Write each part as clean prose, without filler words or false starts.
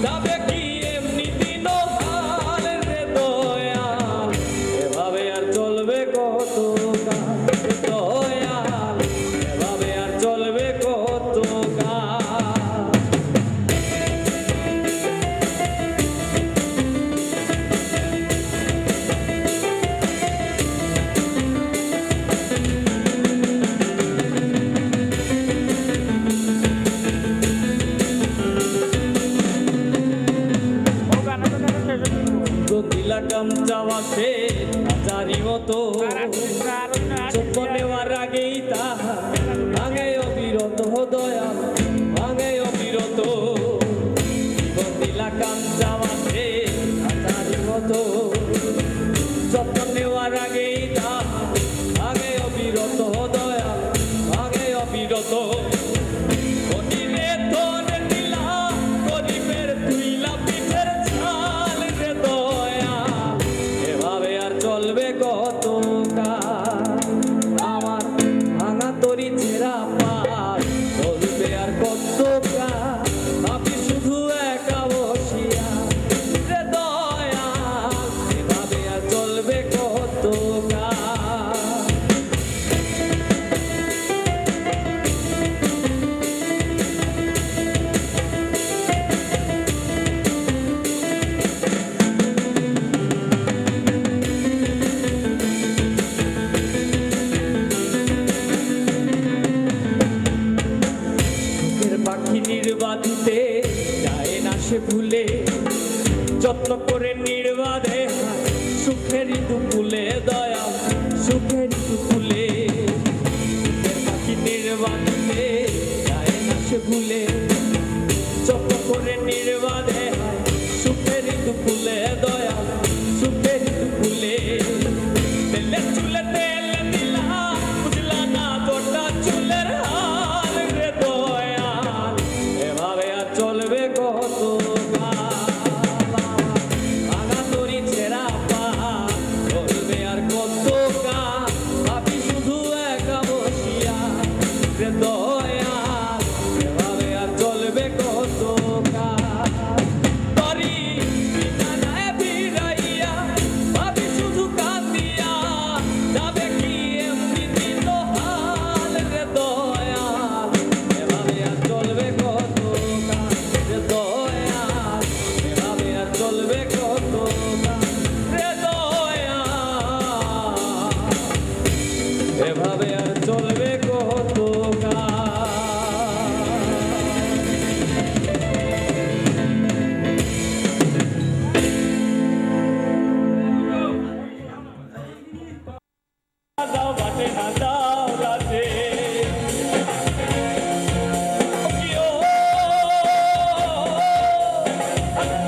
যাবে কি এমনি দিন হাল রে দয়াল, এভাবে আর চলবে কত কাল দয়াল, এভাবে আর চলবে কত কাল। দিলাম চাওয়াতে হাজারি মতো, চোখ নেওয়ার আগেই তাহা ভাঙে অবিরত দয়াল, ভাঙে অবিরত। দিলাম চাওয়াতে হাজারি মতো, চোখ নেওয়ার আগেই তাহা ভাঙে অবিরত দয়াল, ভাঙে অবিরত। চলবে কত কাল আমার ভাঙা তরি ছেঁড়া পাল, চলবে আর কত কাল ভাবি শুধু একা বসিয়া রে দয়াল, এভাবে আর চলবে কত কাল। নির্বাধিতে যায় না সে ভুলে, যত্ন করে নির্বাধে সুখের দুপুলে দয়াল, সুখের দুপুলে। পাখি নির্বাধিতে যায় না সে ভুলে, যত্ন করে নির্বাধে সুখের দুপুলে দয়াল, সুখের দুপুলে। তেলে চুলে তেল দিলা বুঝলা না তোটা চুলের হাল রে দয়াল, এভাবে আর চলবে কত কাল ভাঙা তরি ছেঁড়া পাল, চলবে আর কত কাল ভাবি শুধু একা বসিয়া রে দয়াল, এভাবে আর চলবে কত কাল। তরি বিছানায় ভিড়াইয়া ভাবি শুধু কাঁদিয়া, যাবে কি এমনি দিন হাল রে দয়াল, এভাবে আর চলবে কত কাল রে দয়াল, এভাবে আর চলবে কত কাল রে দয়াল, এভাবে আর চলবে কত কাল। দাও বাটে না দাও রাতে,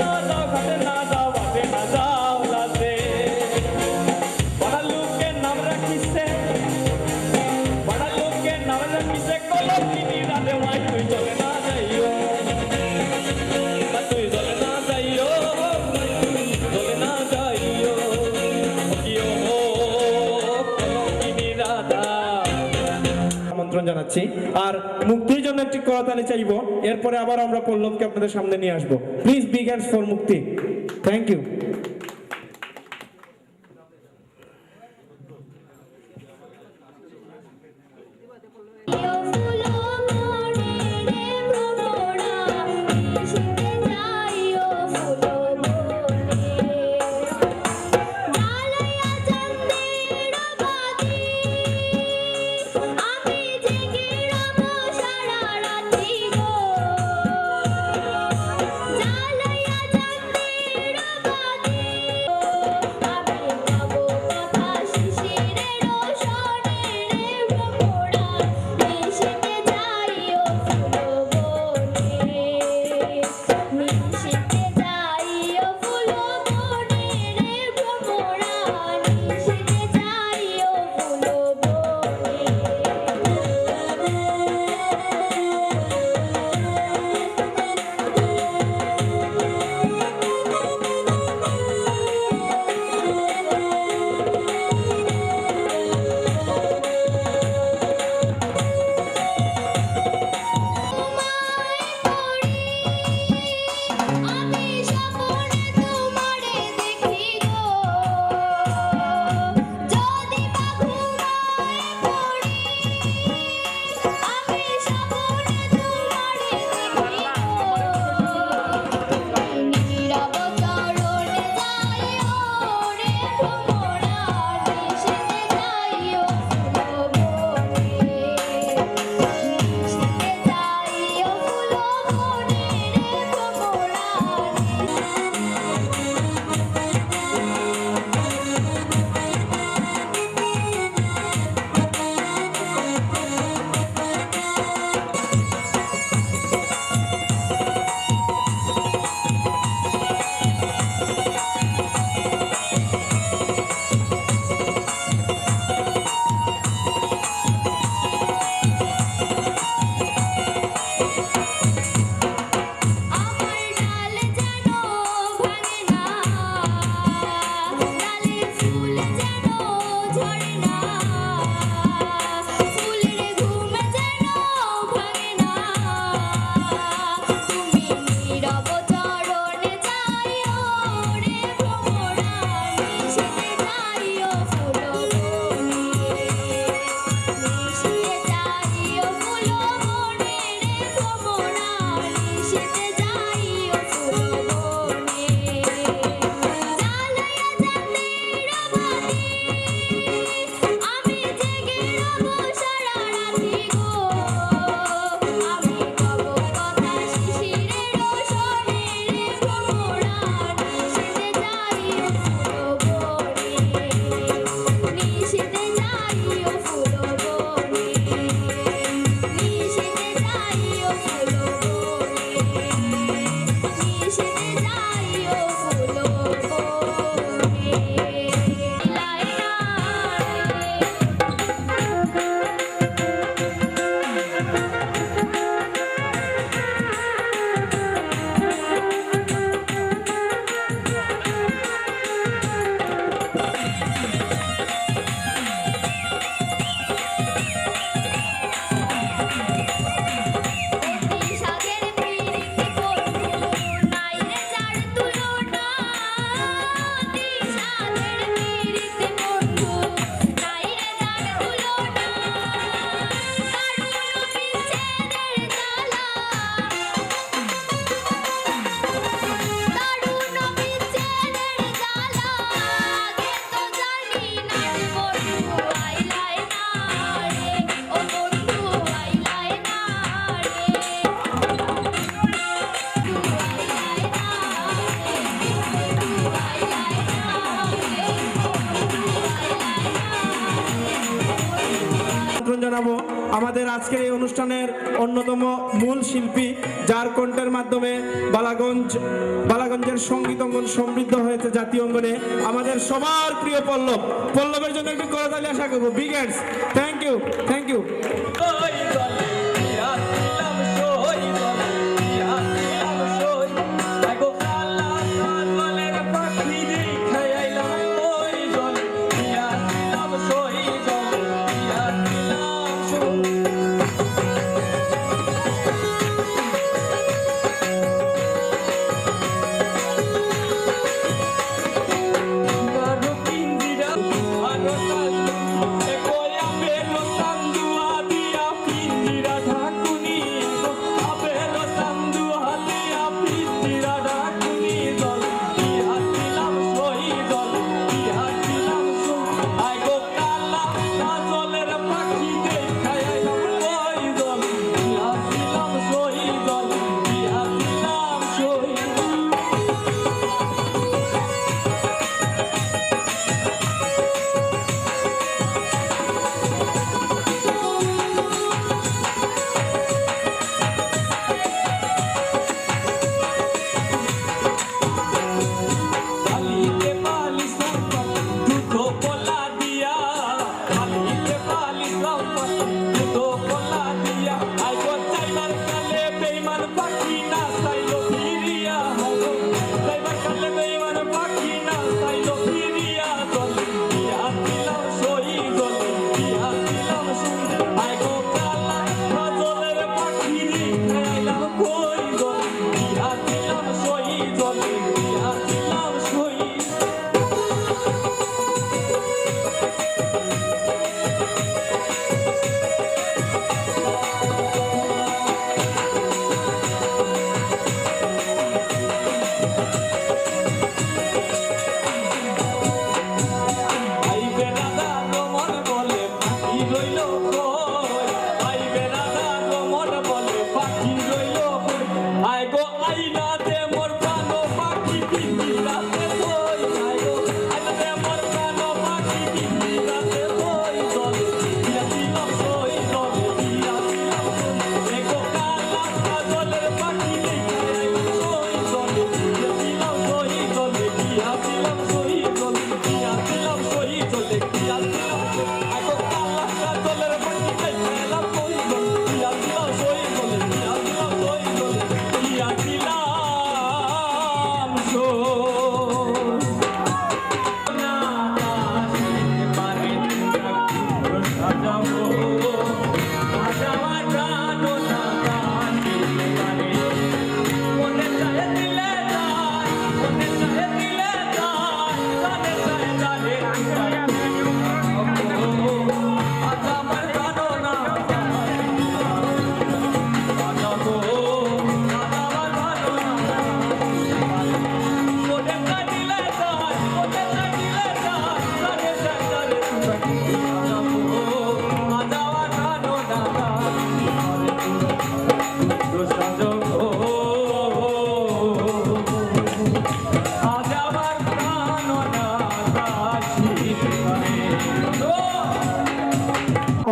না দাও ঘাটে না দাও বাটে না দাও রাতে। বড় লোকের নাম রাখিছে, বড় লোকের নাম রাখিছে কলকিনি রাতে, মাই তুই চলে না যাইও, তুই চলে না যাইও, চলে না যাইও কলকিনি রাধা। আমন্ত্রণ জানাচ্ছি আর মুক্তির জন্য একটি করতালি চাইবো, এরপরে আবার আমরা পল্লবকে আপনাদের সামনে নিয়ে আসবো। Please big hands for Mukti. Thank you. জালাইয়া আমাদের আজকের এই অনুষ্ঠানের অন্যতম মূল শিল্পী, যার কণ্ঠের মাধ্যমে বালাগঞ্জের সঙ্গীত অঙ্গন সমৃদ্ধ হয়েছে জাতীয় অঙ্গনে, আমাদের সবার প্রিয় পল্লবের জন্য একটু করতালি আশা করবো। Big hands. Thank you, thank you. ওই জলে ইয়া দিলাম সই জলে ইয়া দিলাম সই আগো কালা জলের পাখি দেখে আইলাম ওই জলে ইয়া দিলাম সই জলে ইয়া দিলাম সই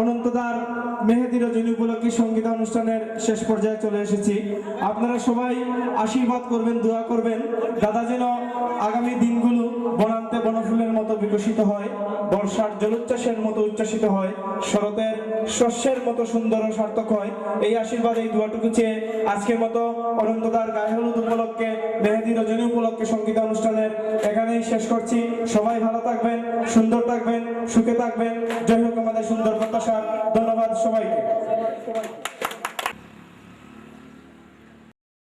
অনন্তদার মেহেদি রজনী উপলক্ষে সঙ্গীতানুষ্ঠানের শেষ পর্যায়ে চলে এসেছি। আপনারা সবাই আশীর্বাদ করবেন, দোয়া করবেন দাদা যেন আগামী দিনগুলো বনান্তে বনফুলের মতো বিকশিত হয়, বর্ষার জলোচ্ছ্বাসের মতো উচ্ছ্বাসিত হয়, শরতের শস্যের মতো সুন্দর ও সার্থক হয়। এই আশীর্বাদ, এই দোয়াটুকু চেয়ে আজকের মতো অনন্তদার গায়ে হলুদ উপলক্ষে, মেহেদি রজনী উপলক্ষে সঙ্গীতানুষ্ঠানের এখানেই শেষ করছি। সবাই ভালো থাকবেন, সুন্দর থাকবেন, সুখে থাকবেন। জয় হোক আমাদের সুন্দর প্রত্যাশা। ধন্যবাদ সবাইকে।